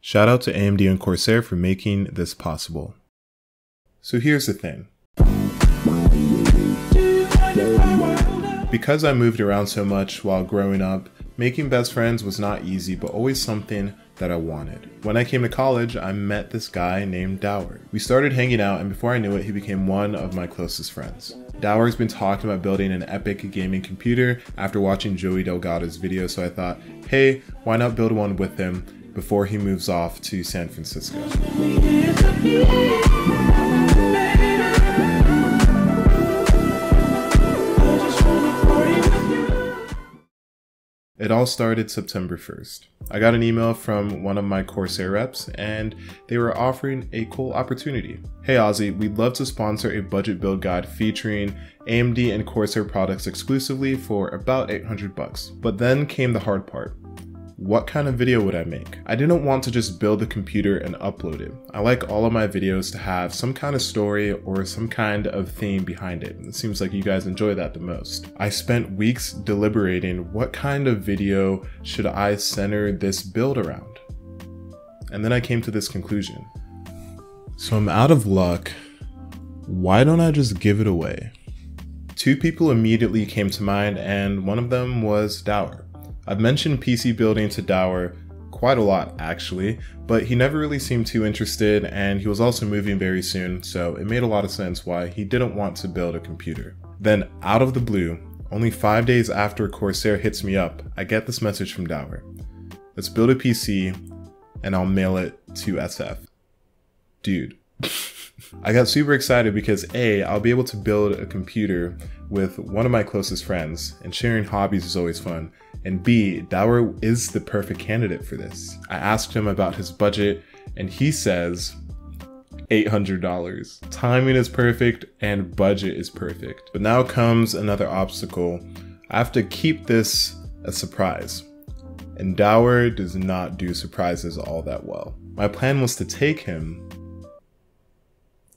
Shout out to AMD and Corsair for making this possible. So here's the thing. Because I moved around so much while growing up, making best friends was not easy, but always something that I wanted. When I came to college, I met this guy named Dower. We started hanging out, and before I knew it, he became one of my closest friends. Dower's been talking about building an epic gaming computer after watching Joey Delgado's video, so I thought, hey, why not build one with him before he moves off to San Francisco. It all started September 1st. I got an email from one of my Corsair reps and they were offering a cool opportunity. Hey Ozzy, we'd love to sponsor a budget build guide featuring AMD and Corsair products exclusively for about $800. But then came the hard part. What kind of video would I make? I didn't want to just build a computer and upload it. I like all of my videos to have some kind of story or some kind of theme behind it. It seems like you guys enjoy that the most. I spent weeks deliberating what kind of video should I center this build around. And then I came to this conclusion. So I'm out of luck. Why don't I just give it away? Two people immediately came to mind, and one of them was Dower. I've mentioned PC building to Dower quite a lot actually, but he never really seemed too interested, and he was also moving very soon, so it made a lot of sense why he didn't want to build a computer. Then out of the blue, only 5 days after Corsair hits me up, I get this message from Dower. Let's build a PC and I'll mail it to SF. Dude. I got super excited because A, I'll be able to build a computer with one of my closest friends, and sharing hobbies is always fun, and B, Dower is the perfect candidate for this. I asked him about his budget and he says $800. Timing is perfect and budget is perfect. But now comes another obstacle. I have to keep this a surprise, and Dower does not do surprises all that well. My plan was to take him,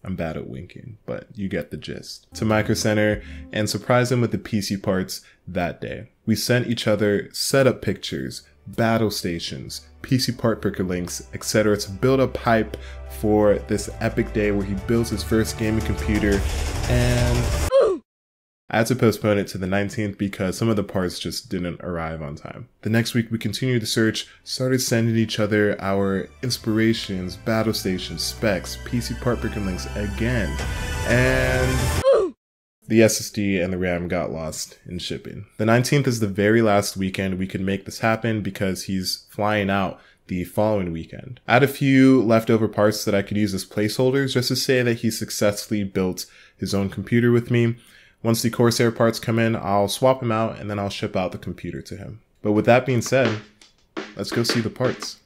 I'm bad at winking, but you get the gist, to Micro Center and surprise him with the PC parts that day. We sent each other setup pictures, battle stations, PC part picker links, etc. to build up hype for this epic day where he builds his first gaming computer, and I had to postpone it to the 19th because some of the parts just didn't arrive on time. The next week we continued the search, started sending each other our inspirations, battle stations, specs, PC part picker links again, and the SSD and the RAM got lost in shipping. The 19th is the very last weekend we could make this happen because he's flying out the following weekend. I had a few leftover parts that I could use as placeholders just to say that he successfully built his own computer with me. Once the Corsair parts come in, I'll swap him out and then I'll ship out the computer to him. But with that being said, let's go see the parts.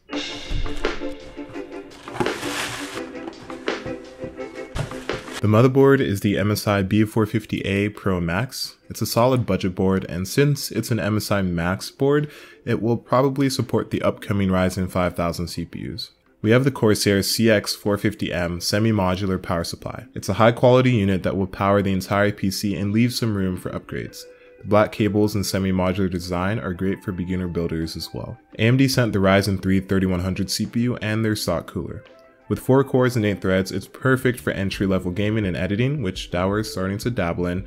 The motherboard is the MSI B450A Pro Max. It's a solid budget board, and since it's an MSI Max board, it will probably support the upcoming Ryzen 5000 CPUs. We have the Corsair CX450M semi-modular power supply. It's a high-quality unit that will power the entire PC and leave some room for upgrades. The black cables and semi-modular design are great for beginner builders as well. AMD sent the Ryzen 3 3100 CPU and their stock cooler. With 4 cores and 8 threads, it's perfect for entry-level gaming and editing, which Dower is starting to dabble in.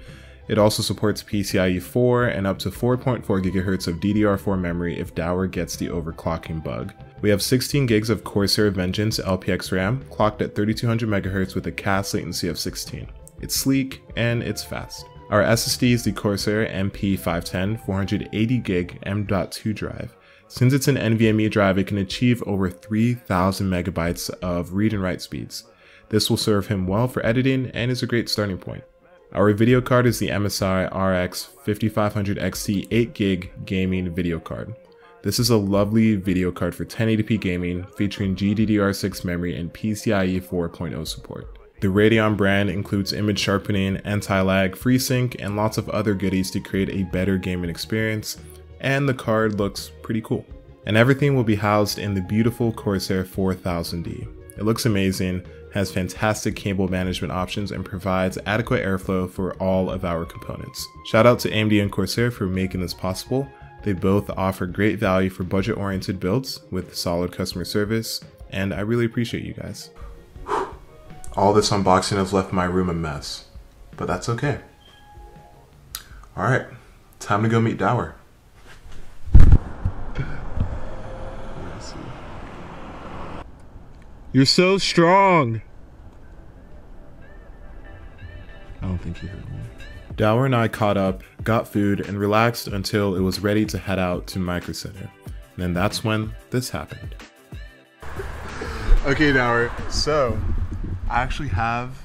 It also supports PCIe 4 and up to 4.4 GHz of DDR4 memory if Dower gets the overclocking bug. We have 16 gigs of Corsair Vengeance LPX RAM, clocked at 3200 MHz with a CAS latency of 16. It's sleek and it's fast. Our SSD is the Corsair MP510 480GB M.2 drive. Since it's an NVMe drive, it can achieve over 3000 megabytes of read and write speeds. This will serve him well for editing and is a great starting point. Our video card is the MSI RX 5500 XT 8GB gaming video card. This is a lovely video card for 1080p gaming, featuring GDDR6 memory and PCIe 4.0 support. The Radeon brand includes image sharpening, anti-lag, FreeSync, and lots of other goodies to create a better gaming experience, and the card looks pretty cool. And everything will be housed in the beautiful Corsair 4000D. It looks amazing, has fantastic cable management options, and provides adequate airflow for all of our components. Shout out to AMD and Corsair for making this possible. They both offer great value for budget-oriented builds with solid customer service, and I really appreciate you guys. All this unboxing has left my room a mess, but that's okay. All right, time to go meet Dower. You're so strong. I don't think you heard me. Dower and I caught up, got food, and relaxed until it was ready to head out to Micro Center. And then that's when this happened. Okay, Dower, so I actually have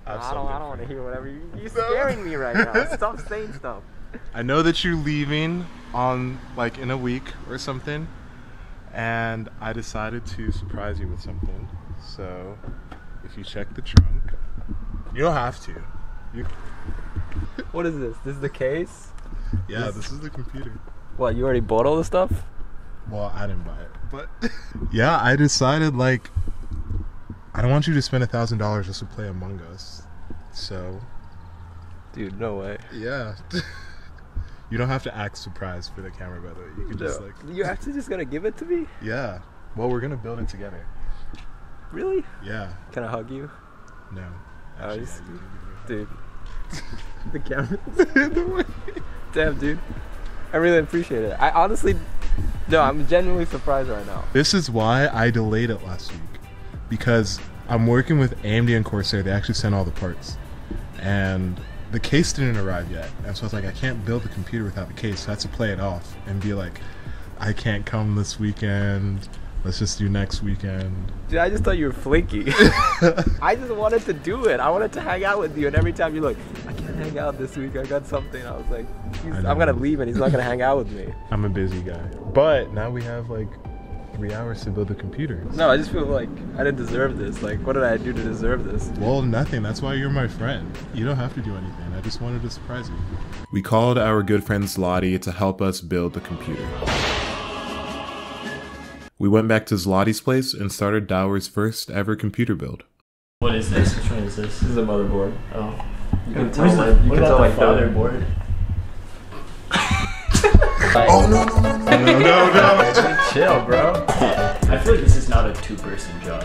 I don't want to hear whatever you're scaring me right now. Stop saying stuff. I know that you're leaving on like in a week or something, and I decided to surprise you with something. So if you check the trunk, you don't have to. What is this? This is the case? Yeah, this is the computer. What, you already bought all the stuff? Well, I didn't buy it, but yeah, I decided like I don't want you to spend $1,000 just to play Among Us. So, dude, no way. Yeah. You don't have to act surprised for the camera, by the way. You can just like. You're actually just gonna give it to me? Yeah. Well, we're gonna build it together. Really? Yeah. Can I hug you? No. Actually, dude. The camera. Damn, dude. I really appreciate it. I honestly, no, I'm genuinely surprised right now. This is why I delayed it last week, because I'm working with AMD and Corsair. They actually sent all the parts, and the case didn't arrive yet. And so I was like, I can't build the computer without the case. So I had to play it off and be like, I can't come this weekend. Let's just do next weekend. Dude, I just thought you were flaky. I just wanted to do it. I wanted to hang out with you, and every time you're like, I can't hang out this week, I got something. I was like, I'm gonna leave and he's not gonna hang out with me. I'm a busy guy. But now we have like 3 hours to build the computer. No, I just feel like I didn't deserve this. Like, what did I do to deserve this? Well, nothing. That's why you're my friend. You don't have to do anything. I just wanted to surprise you. We called our good friend Zlotty to help us build the computer. We went back to Zlotty's place and started Dower's first ever computer build. What is this? Which one is this? This is a motherboard. Oh. You can tell like the fatherboard? Oh no. Chill, bro. I feel like this is not a 2-person job.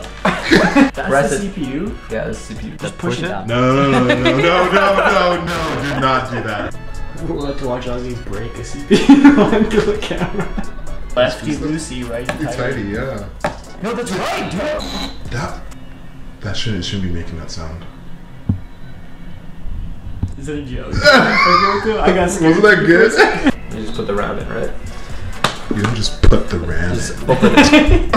That's the CPU? Yeah, this is CPU. Just push it down. No, do not do that. We'll have to watch Ozzy break a CPU onto the camera. Lefty Lucy, right? Tidy, yeah. No, that's right, dude. That shouldn't be making that sound. Is it a joke? I got scared. Wasn't that good? You just put the RAM in, right? You don't just put the RAM just in. Open it.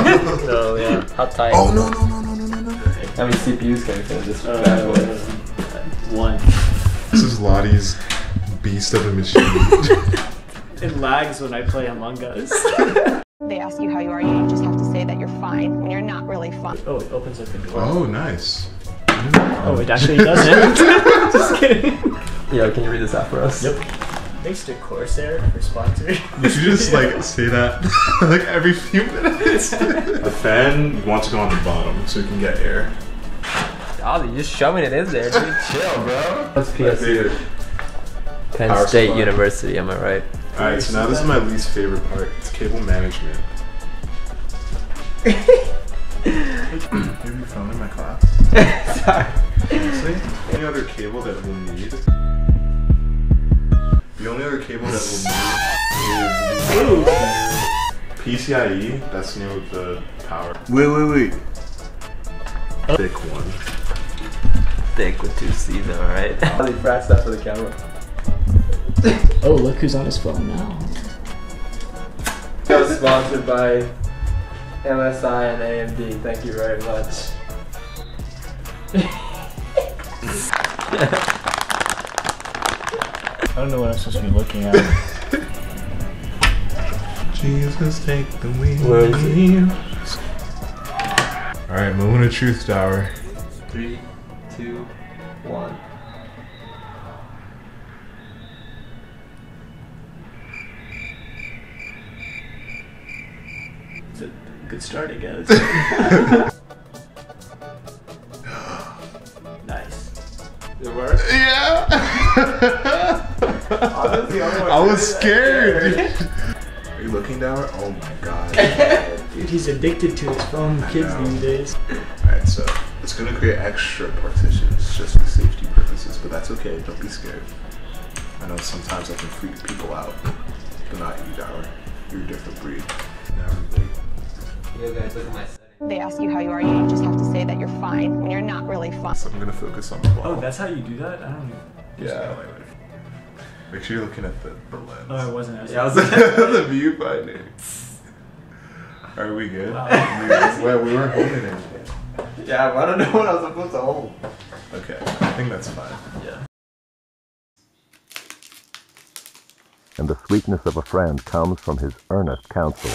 Oh, yeah. How tight? Oh, no. How many CPUs can you fit in this bad boy? 1. This is Lottie's beast of a machine. It lags when I play Among Us. They ask you how you are, you just have to say that you're fine when you're not really fine. Oh, it opens up the door. Oh, nice. Oh, it actually doesn't. Just kidding. Yeah, can you read this out for us? Yep. Thanks to Corsair for sponsoring. You should just like say that like every few minutes. The fan, you want to go on the bottom so you can get air. Oh, you're just shoving it in there, dude. Chill, bro. That's PSU. Penn Power State supply. University, am I right? Alright, so now this is my least favorite part. It's cable management. Maybe phone in my class. Sorry. Honestly, the only other cable that we'll need. The only other cable that we'll need is PCIe. That's new with the power. Wait. Thick one. Thick with 2 C's, am I right? How do you press that for the camera? Oh, look who's on his phone now. That was sponsored by MSI and AMD. Thank you very much. I don't know what I'm supposed to be looking at. Jesus, take the wheel. Where is it? Alright, moment of truth, Dower. 3, 2, 1. It's a good start, I guess. Nice. It worked? Yeah! I was scared. Are you looking, Dower? Oh my god. Dude, he's addicted to his phone, kids these days. Alright, so it's going to create extra partitions just for safety purposes, but that's okay, don't be scared. I know sometimes I can freak people out, but not you, Dower. You're a different breed. Yo guys, look at my setting. They ask you how you are, you just have to say that you're fine when you're not really fine. So I'm going to focus on the ball. Oh, that's how you do that? I don't know. Yeah. Make sure you're looking at the lens. Oh, I wasn't. Yeah, I was looking at the viewfinder. Are we good? Wow. Well, we were holding it. Yeah, but I don't know what I was supposed to hold. Okay, I think that's fine. Yeah. And the sweetness of a friend comes from his earnest counsel.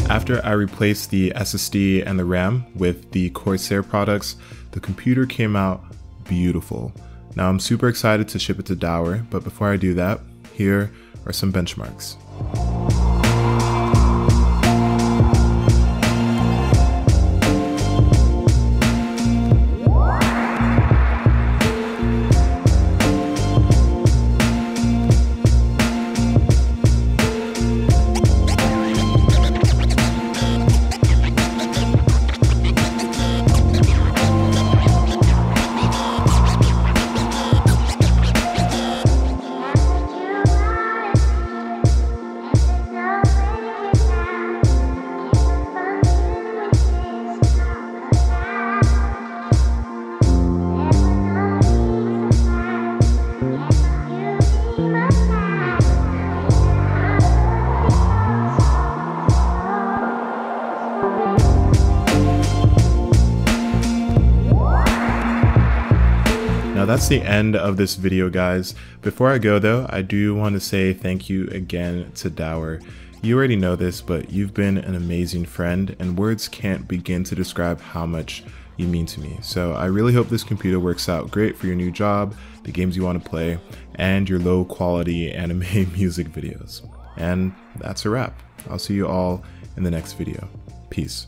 After I replaced the SSD and the RAM with the Corsair products, the computer came out beautiful. Now I'm super excited to ship it to Dower, but before I do that, here are some benchmarks. Now that's the end of this video, guys. Before I go though, I do want to say thank you again to Dower. You already know this, but you've been an amazing friend and words can't begin to describe how much you mean to me. So I really hope this computer works out great for your new job, the games you want to play, and your low quality anime music videos. And that's a wrap. I'll see you all in the next video. Peace.